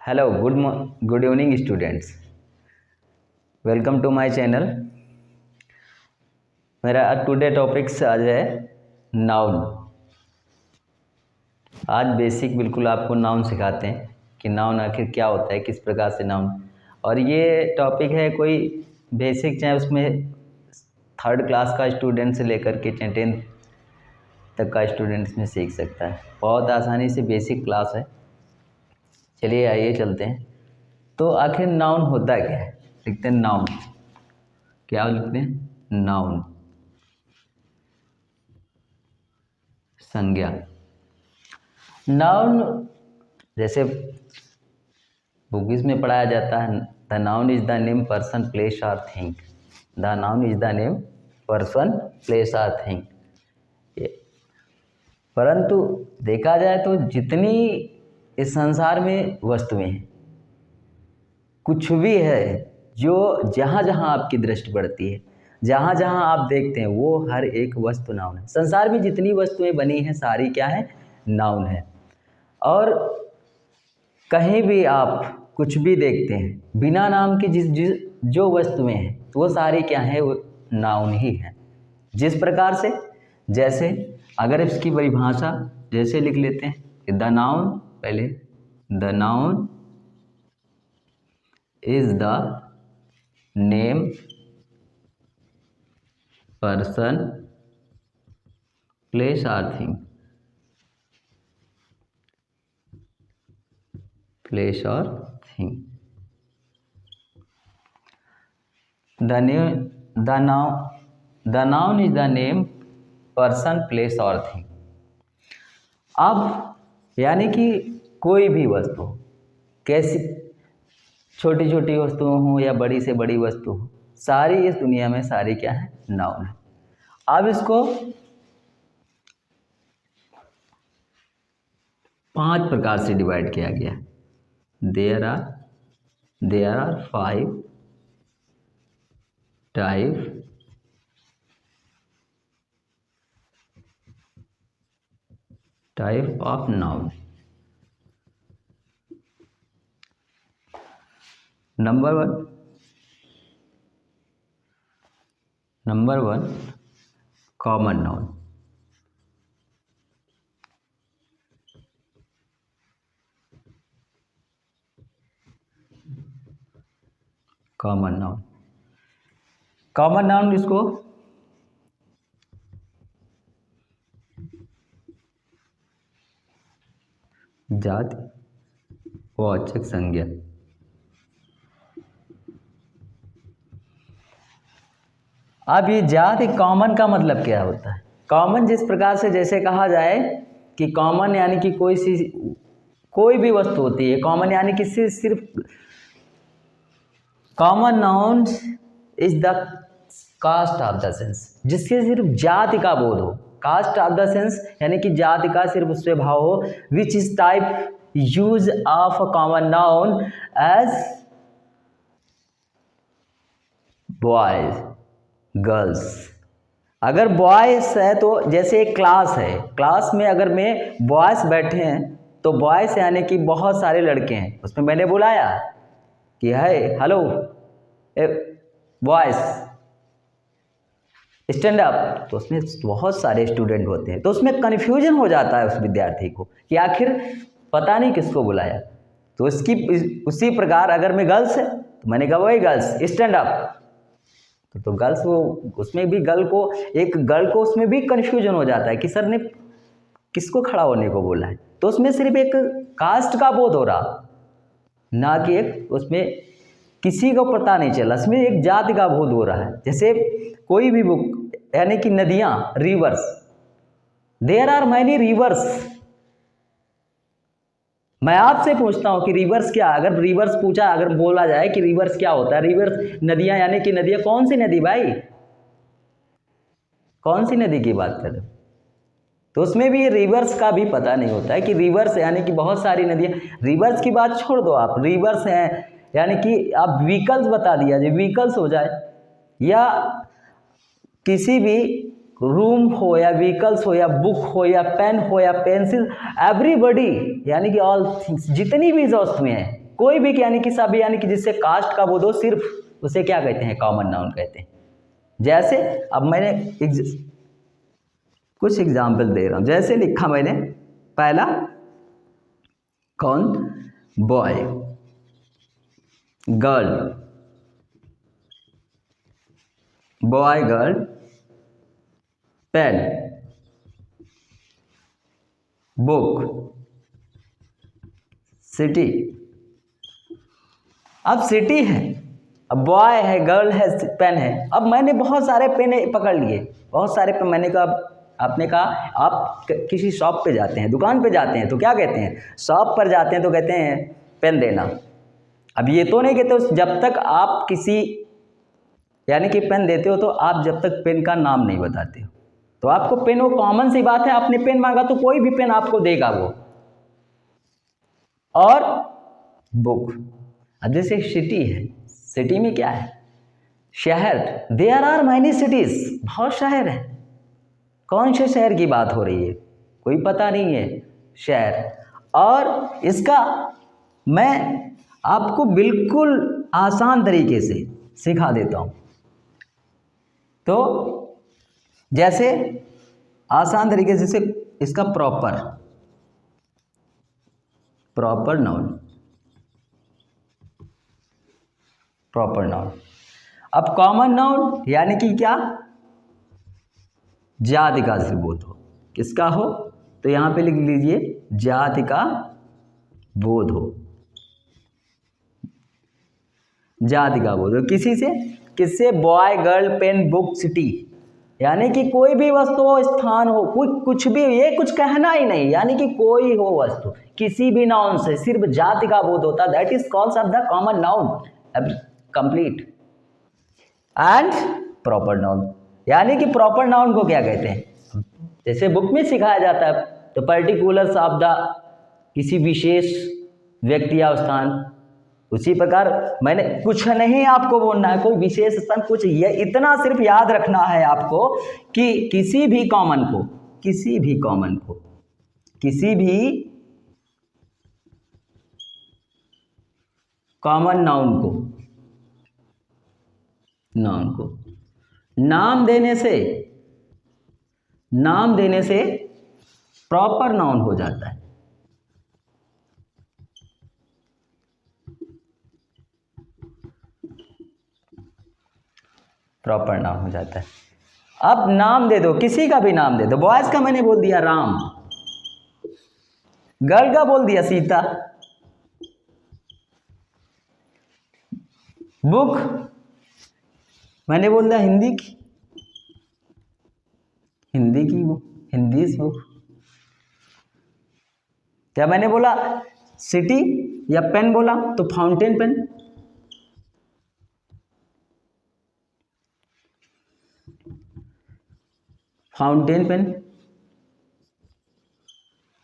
Hello good evening students, welcome to my channel. मेरा today topics आज है noun. आज बेसिक बिल्कुल आपको नाउन सिखाते हैं कि नाउन आखिर क्या होता है, किस प्रकार से नाउन। और ये टॉपिक है कोई बेसिक, चाहे उसमें 3rd क्लास का स्टूडेंट से लेकर के 10th तक का स्टूडेंट इसमें सीख सकता है। बहुत आसानी से बेसिक क्लास है। चलिए आइए चलते हैं। तो आखिर नाउन होता क्या है, लिखते हैं नाउन। क्या लिखते हैं? नाउन, संज्ञा। नाउन जैसे बुक्स में पढ़ाया जाता है, the noun is the name person place or thing. The noun is the name person place or thing. परंतु देखा जाए तो जितनी इस संसार में वस्तुएं हैं, कुछ भी है जो जहाँ जहाँ आपकी दृष्टि पड़ती है, जहाँ जहाँ आप देखते हैं, वो हर एक वस्तु नाउन है। संसार में जितनी वस्तुएं बनी हैं सारी क्या है? नाउन है। और कहीं भी आप कुछ भी देखते हैं, बिना नाम की जो वस्तुएं हैं वो सारी क्या है? वो नाउन ही है। जिस प्रकार से, जैसे अगर इसकी परिभाषा जैसे लिख लेते हैं कि द नाउन, पहले the noun is the name person place or thing, place or thing। the noun is the name person place or thing। अब यानी कि कोई भी वस्तु, कैसी छोटी छोटी वस्तुओं हो या बड़ी से बड़ी वस्तु हो, सारी इस दुनिया में सारी क्या है? नाउन है। अब इसको 5 प्रकार से डिवाइड किया गया। There are 5 type of noun. Number one common noun. Common noun इसको जाति वाचक संज्ञा। अब ये जाति कॉमन का मतलब क्या होता है? कॉमन जिस प्रकार से, जैसे कहा जाए कि कॉमन यानी कि कोई भी वस्तु होती है। कॉमन यानी कि सिर्फ common noun is the caste of the sense, जिसके सिर्फ जाति का बोध हो। कास्ट ऑफ द सेंस यानी कि जाति का सिर्फ उससे भाव हो। Which is type use of a common noun as boys, girls. अगर बॉयज है तो जैसे एक क्लास है, क्लास में अगर में बॉयज बैठे हैं तो बॉयज यानी कि बहुत सारे लड़के हैं, उसमें मैंने बुलाया कि है हेलो बॉयज स्टैंड अप, तो उसमें बहुत सारे स्टूडेंट होते हैं, तो उसमें कन्फ्यूजन हो जाता है उस विद्यार्थी को कि आखिर पता नहीं किसको बुलाया। तो उसी प्रकार अगर मैं गर्ल्स है तो मैंने कहा वही गर्ल्स स्टैंड अप, तो गर्ल्स वो उसमें भी गर्ल को उसमें भी कन्फ्यूजन हो जाता है कि सर ने किसको खड़ा होने को बोला है। तो उसमें सिर्फ एक कास्ट का बोध हो रहा, ना कि एक उसमें किसी को पता नहीं चला, इसमें एक जाति का बोध हो रहा है। जैसे कोई भी बुक यानी कि नदियां, rivers, there are many rivers. मैं आपसे पूछता हूं कि रिवर्स क्या? अगर रिवर्स पूछा, अगर बोला जाए कि रिवर्स क्या होता है, रिवर्स नदियां यानी कि नदियां, कौन सी नदी भाई? कौन सी नदी की बात कर रहे हो? तो उसमें भी रिवर्स का भी पता नहीं होता है कि रिवर्स यानी कि बहुत सारी नदियां। रिवर्स की बात छोड़ दो आप, रिवर्स हैं यानी कि आप व्हीकल्स बता दिया, जो व्हीकल्स हो जाए, या किसी भी रूम हो या व्हीकल्स हो या बुक हो या पेन हो या पेंसिल, एवरीबॉडी यानी कि ऑल थिंग्स, जितनी भी वस्तुएं हैं कोई भी यानी कि सभी यानी कि जिससे कास्ट का बोध हो, सिर्फ उसे क्या कहते हैं, कॉमन नाउन कहते हैं। जैसे अब मैंने कुछ एग्जाम्पल दे रहा हूं। जैसे लिखा मैंने, पहला कौन, boy, girl, boy girl, pen, book, city. अब सिटी है, अब बॉय है, गर्ल है, पेन है। अब मैंने बहुत सारे पेन पकड़ लिए, बहुत सारे पेन। मैंने कहा, आपने कहा आप किसी शॉप पे जाते हैं, दुकान पे जाते हैं तो क्या कहते हैं, शॉप पर जाते हैं तो कहते हैं पेन देना। अब ये तो नहीं कहते जब तक आप किसी यानी कि पेन देते हो तो आप जब तक पेन का नाम नहीं बताते हो तो आपको पेन, वो कॉमन सी बात है, आपने पेन मांगा तो कोई भी पेन आपको देगा वो। और बुक, अब जैसे सिटी है, सिटी में क्या है, शहर। देयर आर मैनी सिटीज, बहुत शहर है। कौन से शहर की बात हो रही है, कोई पता नहीं है, शहर। और इसका मैं आपको बिल्कुल आसान तरीके से सिखा देता हूं। तो जैसे आसान तरीके से इसका प्रॉपर नाउन, प्रॉपर नाउन। अब कॉमन नाउन यानी कि क्या, जाति का सिर्फ बोध हो, किसका हो, तो यहां पे लिख लीजिए जाति का बोध हो, जाति का बोध हो। किसी से, किससे, boy girl pen book city, यानी कि कोई भी वस्तु हो, स्थान हो, कुछ भी, ये कुछ कहना ही नहीं, यानी कि कोई हो वस्तु, किसी भी नाउन से सिर्फ जाति का बोध होता, that is called off the common noun. अब कंप्लीट। एंड प्रॉपर नाउन, यानी कि प्रॉपर नाउन को क्या कहते हैं, जैसे बुक में सिखाया जाता है तो पर्टिकुलर ऑफ द, किसी विशेष व्यक्ति या स्थान, उसी प्रकार मैंने कुछ नहीं आपको बोलना है, कोई विशेष स्थान कुछ, ये इतना सिर्फ याद रखना है आपको कि किसी भी कॉमन को, किसी भी कॉमन को, किसी भी कॉमन नाउन को, नाउन को नाम देने से प्रॉपर नाउन हो जाता है। प्रॉपर नाउन हो जाता है। अब नाम दे दो, किसी का भी नाम दे दो। बॉयज का मैंने बोल दिया राम, गर्ल का बोल दिया सीता, बुक मैंने बोल दिया हिंदी की, बुक, हिंदी बुक। क्या मैंने बोला, सिटी या पेन बोला तो फाउंटेन पेन, फाउंटेन पेन।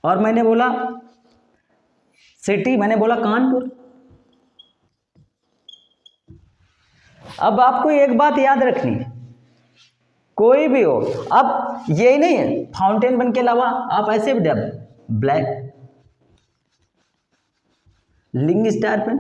और मैंने बोला सिटी, मैंने बोला कानपुर। अब आपको एक बात याद रखनी है, कोई भी हो, अब यही नहीं है, फाउंटेन पेन के अलावा आप ऐसे भी ब्लैक, लिंग स्टार पेन,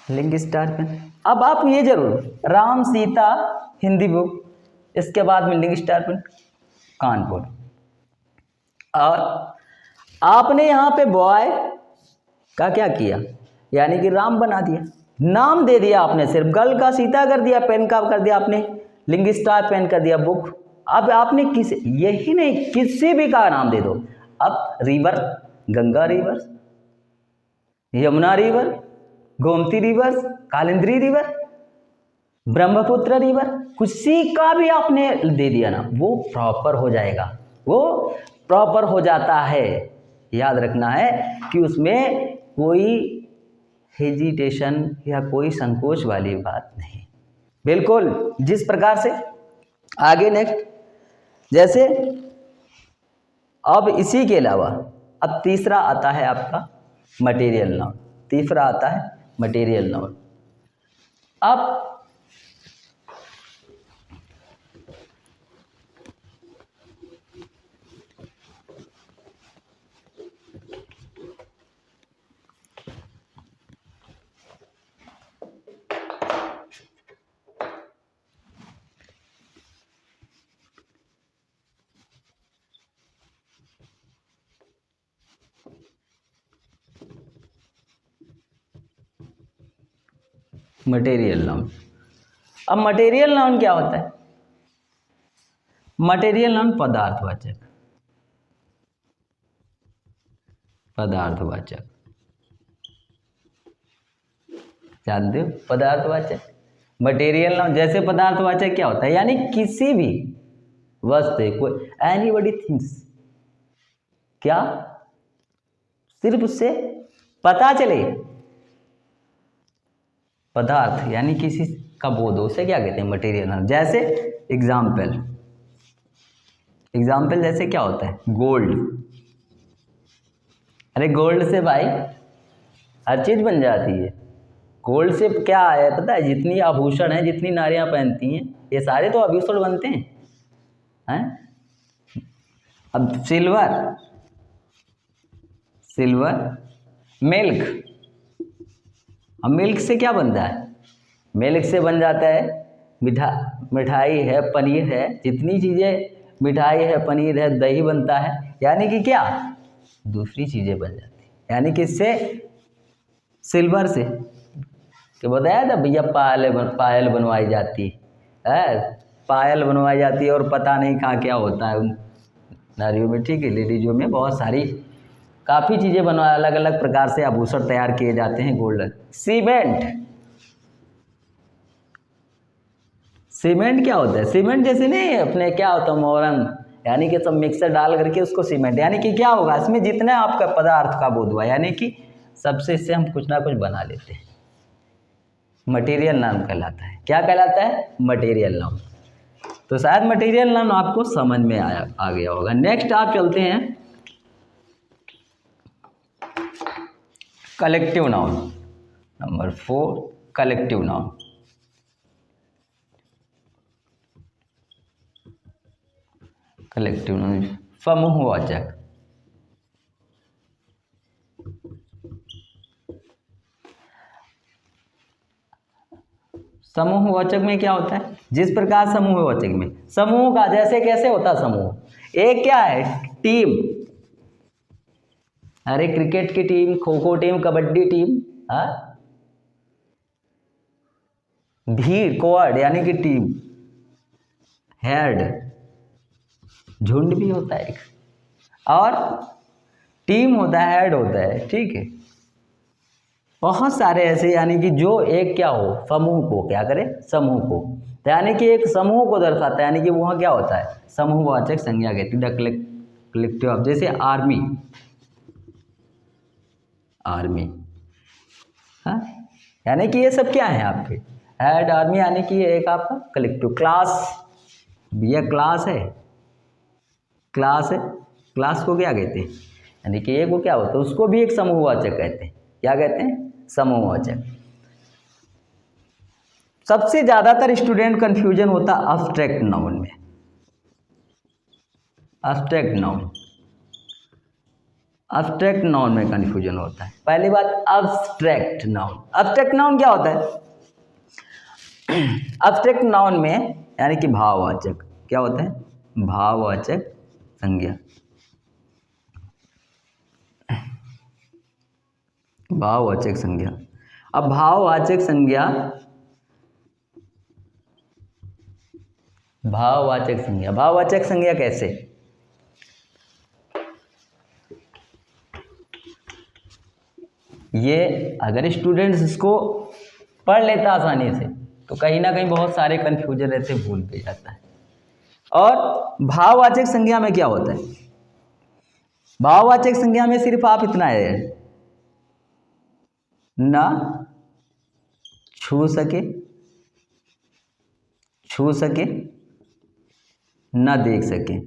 लिंग स्टार पेन। अब आप ये जरूर, राम सीता हिंदी बुक, इसके बाद में लिंग स्टार पेन कानपुर। और आपने यहां पे बॉय का क्या किया, यानी कि राम बना दिया, नाम दे दिया आपने, सिर्फ गर्ल का सीता कर दिया, पेन का कर दिया आपने लिंग स्टार पेन कर दिया, बुक। अब आपने किसी, यही नहीं, किसी भी का नाम दे दो। अब river, Ganga river, Yamuna river, Gomti river, Kalindi river, Brahmaputra river, किसी का भी आपने दे दिया ना, वो प्रॉपर हो जाएगा, वो प्रॉपर हो जाता है। याद रखना है कि उसमें कोई हेजिटेशन या कोई संकोच वाली बात नहीं, बिल्कुल जिस प्रकार से। आगे नेक्स्ट, जैसे अब इसी के अलावा अब तीसरा आता है आपका मटेरियल नाउन, तीसरा आता है मटेरियल नाउन। अब मटेरियल नाउन। अब मटेरियल नाउन क्या होता है? मटेरियल नाउन पदार्थवाचक, पदार्थवाचक, जानते हो पदार्थवाचक। मटेरियल नाउन जैसे पदार्थवाचक क्या होता है, यानी किसी भी वस्तु, कोई एनीबॉडी थिंग्स, क्या सिर्फ उससे पता चले, पदार्थ यानी किसी का बोध हो, उसे क्या कहते हैं मटेरियल नाउन। जैसे एग्जाम्पल, एग्जाम्पल जैसे क्या होता है, गोल्ड। अरे गोल्ड से भाई हर चीज बन जाती है। गोल्ड से क्या है पता है, जितनी आभूषण है, जितनी नारियां पहनती हैं, ये सारे तो आभूषण बनते हैं। अब सिल्वर, सिल्वर, मिल्क, अब मिल्क से क्या बनता है, मिल्क से बन जाता है मिठाई है, पनीर है, जितनी चीज़ें, मिठाई है, पनीर है, दही बनता है, यानी कि क्या दूसरी चीज़ें बन जाती है। यानी कि इससे सिल्वर से कि बताया था भैया पायल बनवाई जाती है, पायल बनवाई जाती है और पता नहीं कहाँ क्या होता है उन नारियों में, ठीक है, लेडीजों में बहुत सारी काफ़ी चीज़ें बनवा, अलग अलग प्रकार से आभूषण तैयार किए जाते हैं गोल्डन। सीमेंट, सीमेंट क्या होता है, सीमेंट जैसे नहीं अपने क्या होता है मोरंग, यानी कि सब मिक्सर डाल करके उसको सीमेंट, यानी कि क्या होगा इसमें जितना आपका पदार्थ का बोध हुआ, यानी कि सबसे इससे हम कुछ ना कुछ बना लेते हैं, मटेरियल नाउन कहलाता है। क्या कहलाता है, मटेरियल नाउन। तो शायद मटेरियल नाउन आपको समझ में आ गया होगा। नेक्स्ट आप चलते हैं collective noun, number 4 collective noun. Collective noun समूहवाचक, समूहवाचक में क्या होता है, जिस प्रकार समूहवाचक में समूह का जैसे कैसे होता है समूह, एक क्या है टीम, अरे क्रिकेट की team, kho kho team, kabaddi team, भीड़ कोवर्ड यानी कि टीम, हेड झुंड भी होता है एक, और टीम होता है, हेड होता है, ठीक है। बहुत सारे ऐसे यानी कि जो एक क्या हो समूह को क्या करे, समूह को, तो यानी कि एक समूह को दर्शाता है, यानी कि वहाँ क्या होता है समूहवाचक संज्ञा कहती है। कलेक्टिव ऑफ, जैसे आर्मी, आर्मी, हाँ, यानी कि ये सब क्या है आपके हेड, आर्मी, यानी कि ये एक आपका कलेक्टिव। क्लास, भैया क्लास है, क्लास है, क्लास को क्या कहते हैं, यानी कि एक को क्या होता है उसको भी एक समूहवाचक कहते हैं। क्या कहते हैं, समूहवाचक। सबसे ज्यादातर स्टूडेंट कंफ्यूजन होता अब्स्ट्रैक्ट नाउन में, अब्स्ट्रैक्ट नाउन, अब्स्ट्रैक्ट नाउन में कंफ्यूजन होता है। पहली बात अब्स्ट्रैक्ट नाउन, अब्स्ट्रैक्ट नाउन क्या होता है, अब्स्ट्रैक्ट नाउन में यानी कि भाववाचक, क्या होता है भाववाचक संज्ञा, भाववाचक संज्ञा। अब भाववाचक संज्ञा, भाववाचक संज्ञा, भाववाचक संज्ञा कैसे, ये अगर स्टूडेंट्स इसको पढ़ लेता आसानी से तो कहीं ना कहीं बहुत सारे कंफ्यूजन रहते, भूल भी जाता है। और भाववाचक संज्ञा में क्या होता है, भाववाचक संज्ञा में सिर्फ आप इतना है ना छू सके, छू सके, ना देख सके,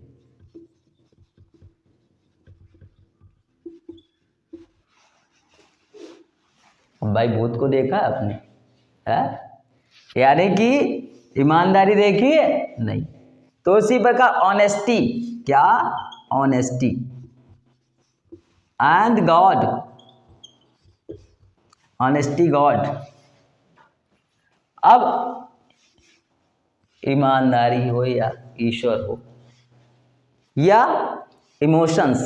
भाई भूत को देखा आपने है, यानी कि ईमानदारी देखी है नहीं, तो इसी प्रकार ऑनेस्टी, क्या honesty, and God, honesty God. अब ईमानदारी हो या ईश्वर हो या इमोशंस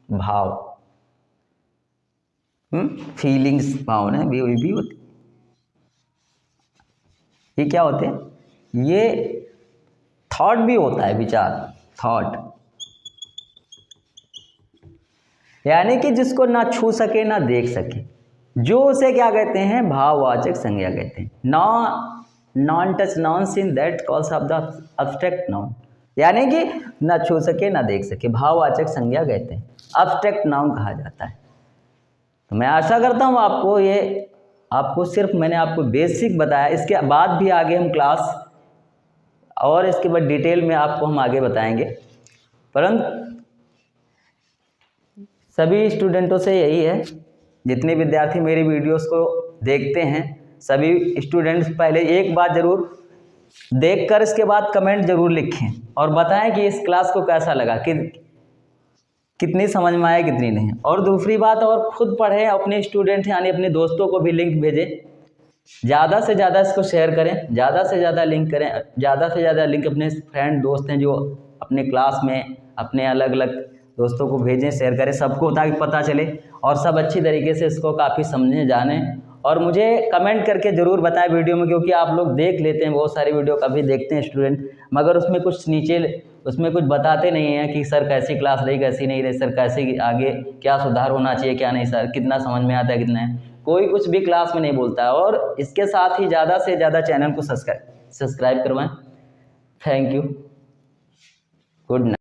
भाव, फीलिंग्स भावना भी होती, ये क्या होते हैं? ये थॉट भी होता है, विचार, थॉट, यानी कि जिसको ना छू सके ना देख सके, जो उसे क्या कहते हैं? भाववाचक संज्ञा कहते हैं। Non touch nouns in that calls of the abstract noun, यानी कि ना छू सके ना देख सके, भाववाचक संज्ञा कहते हैं, अब्स्ट्रैक्ट नाउन कहा जाता है। तो मैं आशा करता हूँ आपको सिर्फ मैंने आपको बेसिक बताया, इसके बाद भी आगे हम क्लास और इसके बाद डिटेल में आपको हम आगे बताएंगे। परंतु सभी स्टूडेंटों से यही है, जितने विद्यार्थी मेरी वीडियोस को देखते हैं, सभी स्टूडेंट्स पहले एक बात ज़रूर देखकर इसके बाद कमेंट ज़रूर लिखें और बताएं कि इस क्लास को कैसा लगा, कि कितनी समझ में आया, कितनी नहीं। और दूसरी बात, और खुद पढ़ें, अपने स्टूडेंट यानी अपने दोस्तों को भी लिंक भेजें, ज़्यादा से ज़्यादा इसको शेयर करें, ज़्यादा से ज़्यादा लिंक करें, ज़्यादा से ज़्यादा लिंक अपने फ्रेंड दोस्त हैं जो अपने क्लास में अपने अलग अलग दोस्तों को भेजें, शेयर करें सबको, ताकि पता चले और सब अच्छी तरीके से इसको काफ़ी समझें, जानें। और मुझे कमेंट करके ज़रूर बताएं वीडियो में, क्योंकि आप लोग देख लेते हैं बहुत सारी वीडियो, कभी देखते हैं स्टूडेंट, मगर उसमें कुछ नीचे उसमें कुछ बताते नहीं हैं कि सर कैसी क्लास रही, कैसी नहीं रही, सर कैसे आगे क्या सुधार होना चाहिए, क्या नहीं, सर कितना समझ में आता है, कितना है, कोई कुछ भी क्लास में नहीं बोलता है। और इसके साथ ही ज़्यादा से ज़्यादा चैनल को सब्सक्राइब करवाएं। Thank you, good night.